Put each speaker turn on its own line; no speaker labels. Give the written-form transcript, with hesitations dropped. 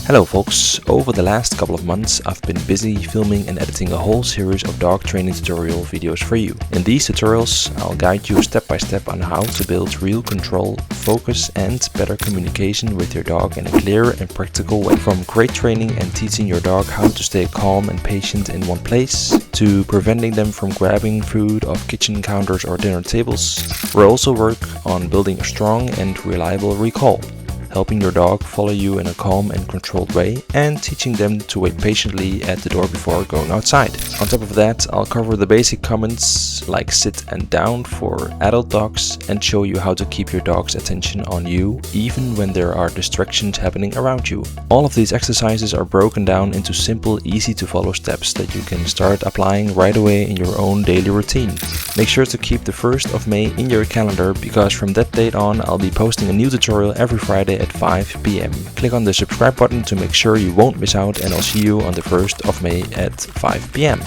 Hello folks, over the last couple of months I've been busy filming and editing a whole series of dog training tutorial videos for you. In these tutorials I'll guide you step by step on how to build real control, focus and better communication with your dog in a clear and practical way. From great training and teaching your dog how to stay calm and patient in one place, to preventing them from grabbing food off kitchen counters or dinner tables. We'll also work on building a strong and reliable recall, helping your dog follow you in a calm and controlled way, and teaching them to wait patiently at the door before going outside. On top of that, I'll cover the basic comments like sit and down for adult dogs and show you how to keep your dog's attention on you even when there are distractions happening around you. All of these exercises are broken down into simple, easy to follow steps that you can start applying right away in your own daily routine. Make sure to keep the 1st of May in your calendar, because from that date on I'll be posting a new tutorial every Friday at 5 p.m. Click on the subscribe button to make sure you won't miss out, and I'll see you on the 1st of May at 5 p.m.